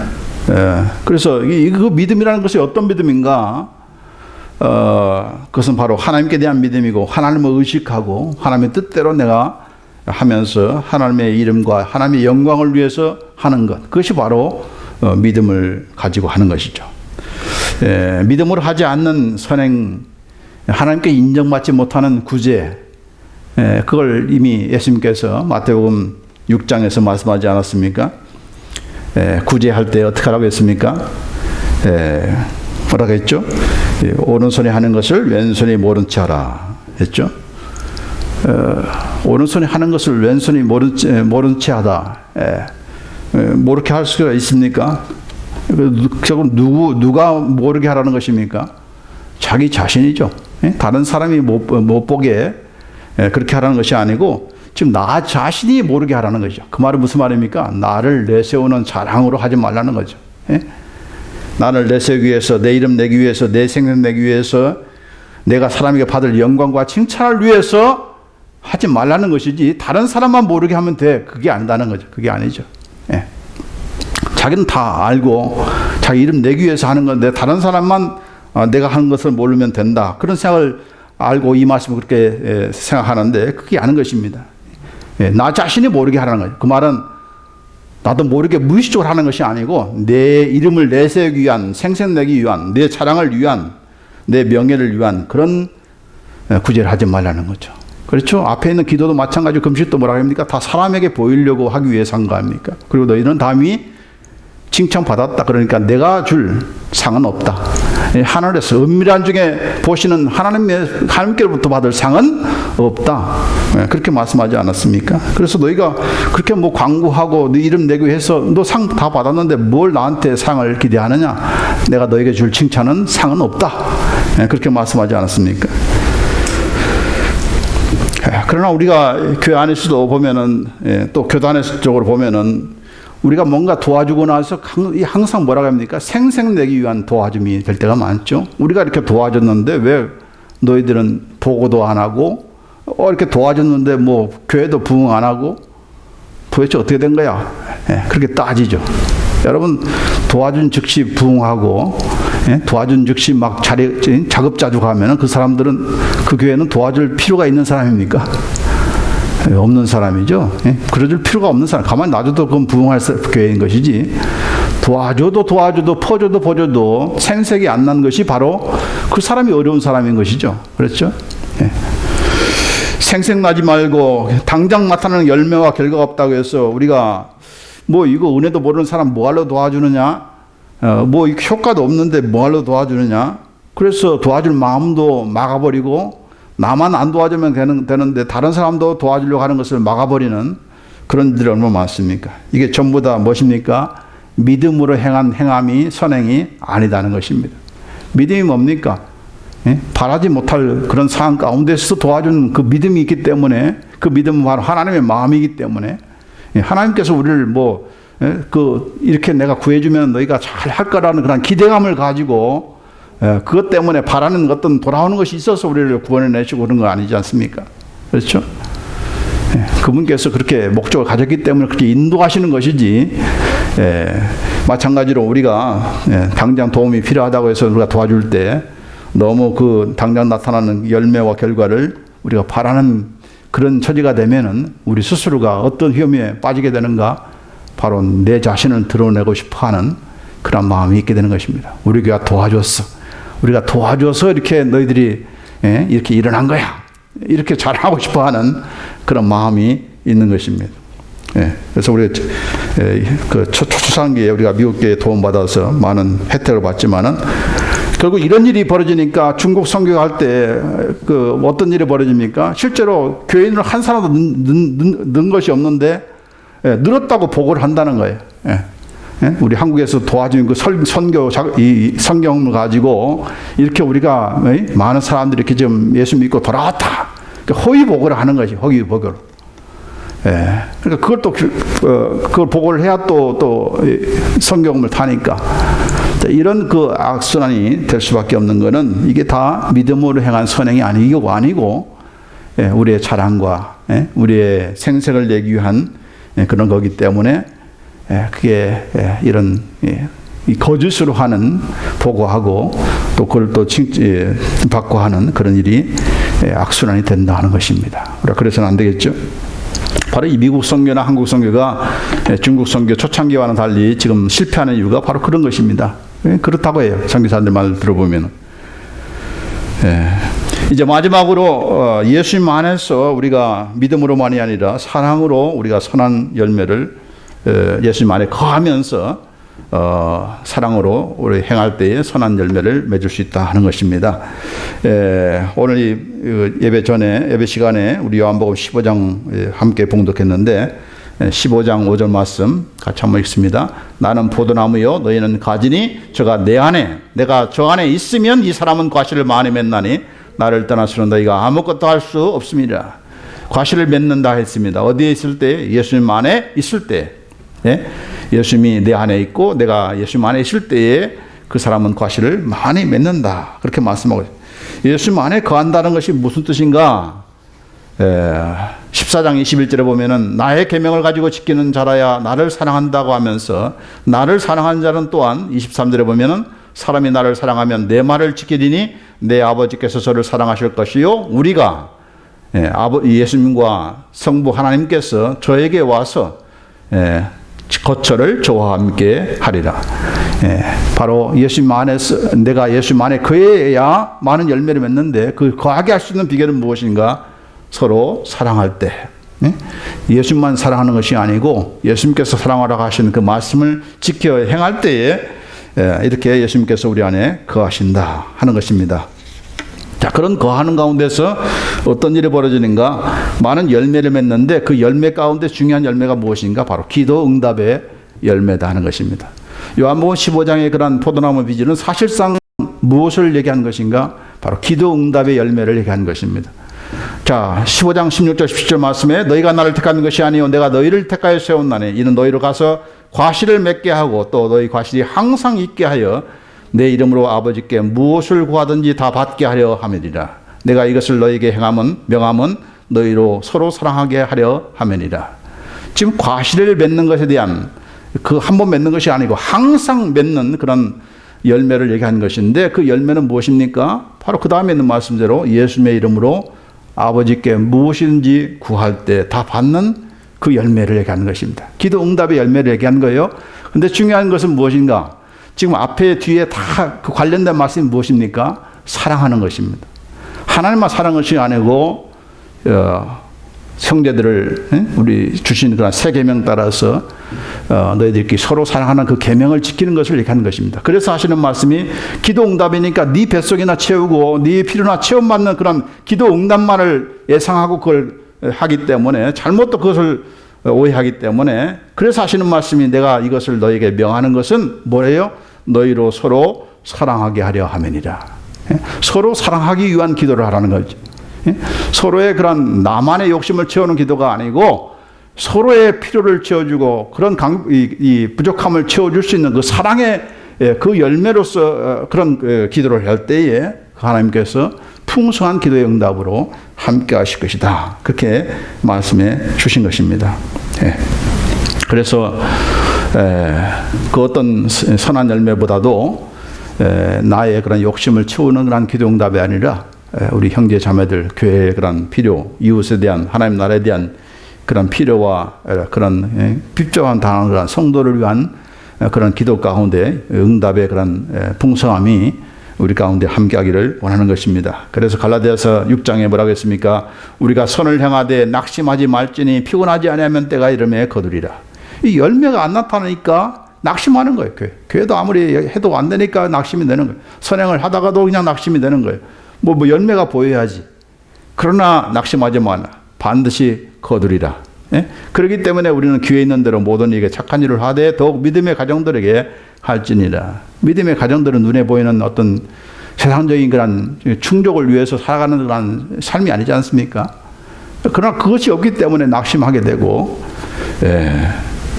Speaker 1: 그래서 그 믿음이라는 것이 어떤 믿음인가? 그것은 바로 하나님께 대한 믿음이고 하나님을 의식하고 하나님의 뜻대로 내가 하면서 하나님의 이름과 하나님의 영광을 위해서 하는 것, 그것이 바로 믿음을 가지고 하는 것이죠. 믿음으로 하지 않는 선행, 하나님께 인정받지 못하는 구제, 그걸 이미 예수님께서 마태복음 6장에서 말씀하지 않았습니까? 구제할 때 어떻게 하라고 했습니까? 뭐라고 했죠? 오른손이 하는 것을 왼손이 모른 채 하라 했죠. 오른손이 하는 것을 왼손이 모른 채 하다. 모르게 할 수가 있습니까? 결국 누가 모르게 하라는 것입니까? 자기 자신이죠. 다른 사람이 못 보게 그렇게 하라는 것이 아니고 지금 나 자신이 모르게 하라는 거죠. 그 말은 무슨 말입니까? 나를 내세우는 자랑으로 하지 말라는 거죠. 나를 내세우기 위해서, 내 이름 내기 위해서, 내 생명 내기 위해서, 내가 사람에게 받을 영광과 칭찬을 위해서 하지 말라는 것이지, 다른 사람만 모르게 하면 돼, 그게 아니다는 거죠. 그게 아니죠. 자기는 다 알고 자기 이름 내기 위해서 하는 건데 다른 사람만 내가 하는 것을 모르면 된다, 그런 생각을 알고 이 말씀을 그렇게 생각하는데 그게 아닌 것입니다. 나 자신이 모르게 하라는 거죠. 그 말은 나도 모르게 무의식적으로 하는 것이 아니고 내 이름을 내세우기 위한, 생색내기 위한, 내 자랑을 위한, 내 명예를 위한 그런 구제를 하지 말라는 거죠. 그렇죠? 앞에 있는 기도도 마찬가지고 금식도 뭐라고 합니까? 다 사람에게 보이려고 하기 위해서 한 거 아닙니까? 그리고 너희는 담이 칭찬받았다. 그러니까 내가 줄 상은 없다. 하늘에서 은밀한 중에 보시는 하나님께로부터 받을 상은 없다. 그렇게 말씀하지 않았습니까? 그래서 너희가 그렇게 뭐 광고하고 네 이름 내고 해서 너 상 다 받았는데 뭘 나한테 상을 기대하느냐? 내가 너에게 줄 칭찬은 상은 없다. 그렇게 말씀하지 않았습니까? 그러나 우리가 교회 안에서도 보면은, 또 교단의 쪽으로 보면은 우리가 뭔가 도와주고 나서 항상 뭐라고 합니까? 생색내기 위한 도와줌이 될 때가 많죠. 우리가 이렇게 도와줬는데 왜 너희들은 보고도 안 하고, 이렇게 도와줬는데 뭐 교회도 부응 안 하고, 도대체 어떻게 된 거야? 그렇게 따지죠. 여러분, 도와준 즉시 부응하고, 도와준 즉시 막 자급자족 하면 그 사람들은, 그 교회는 도와줄 필요가 있는 사람입니까? 없는 사람이죠. 그러줄 필요가 없는 사람. 가만히 놔줘도 그건 부응할 교회인 것이지. 도와줘도 퍼줘도 생색이 안 난 것이 바로 그 사람이 어려운 사람인 것이죠. 그렇죠? 생색나지 말고 당장 나타나는 열매와 결과가 없다고 해서 우리가 뭐 이거 은혜도 모르는 사람 뭐하러 도와주느냐? 뭐 효과도 없는데 뭐하러 도와주느냐? 그래서 도와줄 마음도 막아버리고 나만 안 도와주면 되는데 다른 사람도 도와주려고 하는 것을 막아버리는 그런 일들이 얼마나 많습니까? 이게 전부 다 무엇입니까? 믿음으로 행한 행함이 선행이 아니다는 것입니다. 믿음이 뭡니까? 바라지 못할 그런 상황 가운데서 도와주는 그 믿음이 있기 때문에, 그 믿음은 바로 하나님의 마음이기 때문에 하나님께서 우리를 이렇게 내가 구해주면 너희가 잘 할 거라는 그런 기대감을 가지고 그것 때문에 바라는 어떤 돌아오는 것이 있어서 우리를 구원해내시고 그런 거 아니지 않습니까? 그렇죠? 그분께서 그렇게 목적을 가졌기 때문에 그렇게 인도하시는 것이지, 마찬가지로 우리가 당장 도움이 필요하다고 해서 우리가 도와줄 때 너무 그 당장 나타나는 열매와 결과를 우리가 바라는 그런 처지가 되면은 우리 스스로가 어떤 위험에 빠지게 되는가? 바로 내 자신을 드러내고 싶어 하는 그런 마음이 있게 되는 것입니다. 우리 교회가 도와줬어. 우리가 도와줘서 이렇게 너희들이 이렇게 일어난 거야. 이렇게 잘하고 싶어 하는 그런 마음이 있는 것입니다. 그래서 우리 그 초창기에 우리가 미국교회에 도움받아서 많은 혜택을 받지만은 결국 이런 일이 벌어지니까 중국 선교할 때 그 어떤 일이 벌어집니까? 실제로 교인을 한 사람도 는 것이 없는데 늘었다고 보고를 한다는 거예요. 우리 한국에서 도와준 그 선교 이 성경을 가지고 이렇게 우리가 많은 사람들이 이렇게 좀 예수 믿고 돌아왔다. 허위 보고를 하는 것이 허위 보고를. 그러니까 그걸 또 그걸 보고를 해야 또 성경을 타니까 이런 그 악순환이 될 수밖에 없는 것은 이게 다 믿음으로 행한 선행이 아니고 우리의 자랑과 우리의 생색을 내기 위한 그런 거기 때문에 그게 이런 거짓으로 하는 보고하고 또 그걸 또 받고 하는 그런 일이 악순환이 된다 하는 것입니다. 그래서는 안 되겠죠. 바로 이 미국 선교나 한국 선교가 중국 선교 초창기와는 달리 지금 실패하는 이유가 바로 그런 것입니다. 그렇다고 해요. 선교사들 말 들어보면. 이제 마지막으로 예수님 안에서 우리가 믿음으로만이 아니라 사랑으로 우리가 선한 열매를 예수님 안에 거하면서 사랑으로 우리 행할 때에 선한 열매를 맺을 수 있다 하는 것입니다. 오늘 이 예배 전에 예배 시간에 우리 요한복음 15장 함께 봉독했는데 15장 5절 말씀 같이 한번 읽습니다. 나는 포도나무요 너희는 가지니 저가 내 안에 내가 저 안에 있으면 이 사람은 과실을 많이 맺나니 나를 떠나서는 너희가 아무것도 할 수 없습니다. 과실을 맺는다 했습니다. 어디에 있을 때? 예수님 안에 있을 때. 예수님이 내 안에 있고 내가 예수님 안에 있을 때에 그 사람은 과실을 많이 맺는다. 그렇게 말씀하고 있습니다. 예수님 안에 거한다는 것이 무슨 뜻인가? 14장 21절에 보면은 나의 계명을 가지고 지키는 자라야 나를 사랑한다고 하면서 나를 사랑하는 자는 또한 23절에 보면은 사람이 나를 사랑하면 내 말을 지키리니 내 아버지께서 저를 사랑하실 것이요 우리가 예수님과 성부 하나님께서 저에게 와서 거처를 저와 함께 하리라. 바로 예수님 안에서 내가 예수님 안에 거해야 많은 열매를 맺는데 그 거하게 할 수 있는 비결은 무엇인가? 서로 사랑할 때 예수님만 사랑하는 것이 아니고 예수님께서 사랑하라고 하신 그 말씀을 지켜 행할 때에 이렇게 예수님께서 우리 안에 거하신다 하는 것입니다. 자, 그런 거하는 가운데서 어떤 일이 벌어지는가? 많은 열매를 맺는데 그 열매 가운데 중요한 열매가 무엇인가? 바로 기도 응답의 열매다 하는 것입니다. 요한복음 15장의 그런 포도나무 비주는 사실상 무엇을 얘기한 것인가? 바로 기도 응답의 열매를 얘기한 것입니다. 자, 15장 16절 17절 말씀에 너희가 나를 택한 것이 아니요 내가 너희를 택하여 세웠나니 이는 너희로 가서 과실을 맺게 하고 또 너희 과실이 항상 있게 하여 내 이름으로 아버지께 무엇을 구하든지 다 받게 하려 함이니라. 내가 이것을 너희에게 명함은 너희로 서로 사랑하게 하려 함이니라. 지금 과실을 맺는 것에 대한 그 한 번 맺는 것이 아니고 항상 맺는 그런 열매를 얘기한 것인데 그 열매는 무엇입니까? 바로 그 다음에 있는 말씀대로 예수님의 이름으로 아버지께 무엇이든지 구할 때 다 받는 그 열매를 얘기하는 것입니다. 기도 응답의 열매를 얘기하는 거예요. 근데 중요한 것은 무엇인가? 지금 앞에 뒤에 다 그 관련된 말씀이 무엇입니까? 사랑하는 것입니다. 하나님만 사랑하는 것이 아니고 형제들을 우리 주신 그런 세 계명 따라서 너희들끼리 서로 사랑하는 그 계명을 지키는 것을 얘기하는 것입니다. 그래서 하시는 말씀이 기도 응답이니까 네 뱃속이나 채우고 네 필요나 체험받는 그런 기도 응답만을 예상하고 그걸 하기 때문에 잘못 또 그것을 오해하기 때문에 그래서 하시는 말씀이 내가 이것을 너에게 명하는 것은 뭐예요? 너희로 서로 사랑하게 하려 함이니라. 서로 사랑하기 위한 기도를 하라는 거죠. 서로의 그런 나만의 욕심을 채우는 기도가 아니고 서로의 필요를 채워주고 그런 이 부족함을 채워줄 수 있는 그 사랑의 그 열매로서 그런 기도를 할 때에 하나님께서 풍성한 기도의 응답으로 함께 하실 것이다. 그렇게 말씀해 주신 것입니다. 그래서 그 어떤 선한 열매보다도 나의 그런 욕심을 채우는 그런 기도 응답이 아니라 우리 형제 자매들 교회의 그런 필요, 이웃에 대한 하나님 나라에 대한 그런 필요와 그런 핍조한 당한 그런 성도를 위한 그런 기도 가운데 응답의 그런 풍성함이 우리 가운데 함께하기를 원하는 것입니다. 그래서 갈라디아서 6장에 뭐라고 했습니까? 우리가 선을 행하되 낙심하지 말지니 피곤하지 아니하면 때가 이름에 거두리라. 이 열매가 안 나타나니까 낙심하는 거예요. 교회도 아무리 해도 안 되니까 낙심이 되는 거예요. 선행을 하다가도 그냥 낙심이 되는 거예요. 뭐 열매가 보여야지. 그러나 낙심하지 마라. 반드시 거두리라. 그렇기 때문에 우리는 귀에 있는 대로 모든 이에게 착한 일을 하되 더욱 믿음의 가정들에게 할지니라. 믿음의 가정들은 눈에 보이는 어떤 세상적인 그런 충족을 위해서 살아가는 그런 삶이 아니지 않습니까? 그러나 그것이 없기 때문에 낙심하게 되고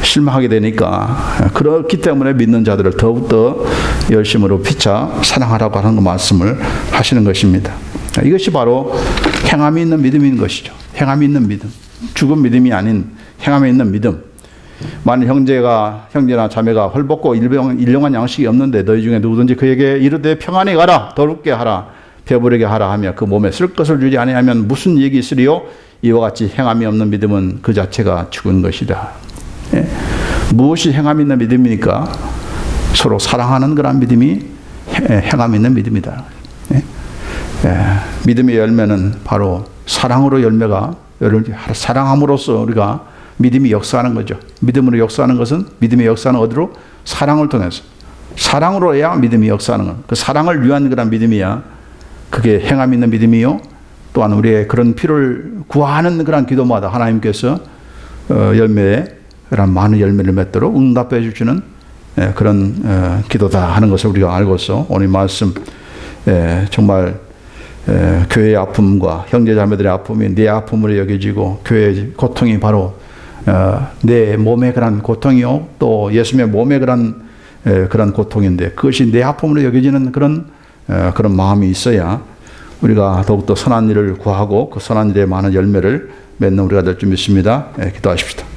Speaker 1: 실망하게 되니까 그렇기 때문에 믿는 자들을 더욱더 열심으로 피차 사랑하라고 하는 말씀을 하시는 것입니다. 이것이 바로 행함이 있는 믿음인 것이죠. 행함이 있는 믿음. 죽은 믿음이 아닌 행함이 있는 믿음. 만일 형제나 자매가 헐벗고 일용한 양식이 없는데 너희 중에 누구든지 그에게 이르되 평안히 가라 더럽게 하라 배부르게 하라 하며 그 몸에 쓸 것을 주지 아니하면 무슨 이익이 있으리요? 이와 같이 행함이 없는 믿음은 그 자체가 죽은 것이다. 무엇이 행함이 있는 믿음이니까? 서로 사랑하는 그런 믿음이 행함이 있는 믿음이다. 믿음의 열매는 바로 사랑으로 열매가 사랑함으로써 우리가 믿음이 역사하는 거죠. 믿음으로 역사하는 것은 믿음의 역사는 어디로? 사랑을 통해서. 사랑으로 해야 믿음이 역사하는 것. 그 사랑을 위한 그런 믿음이야. 그게 행함 있는 믿음이요. 또한 우리의 그런 필요를 구하는 그런 기도마다 하나님께서 그런 많은 열매를 맺도록 응답해 주시는 그런 기도다 하는 것을 우리가 알고서 오늘 말씀 정말 교회의 아픔과 형제자매들의 아픔이 내 아픔으로 여겨지고 교회의 고통이 바로 내 몸의 그런 고통이요 또 예수님의 몸의 그런 고통인데 그것이 내 아픔으로 여겨지는 그런 마음이 있어야 우리가 더욱더 선한 일을 구하고 그 선한 일에 많은 열매를 맺는 우리가 될 줄 믿습니다. 기도하십시다.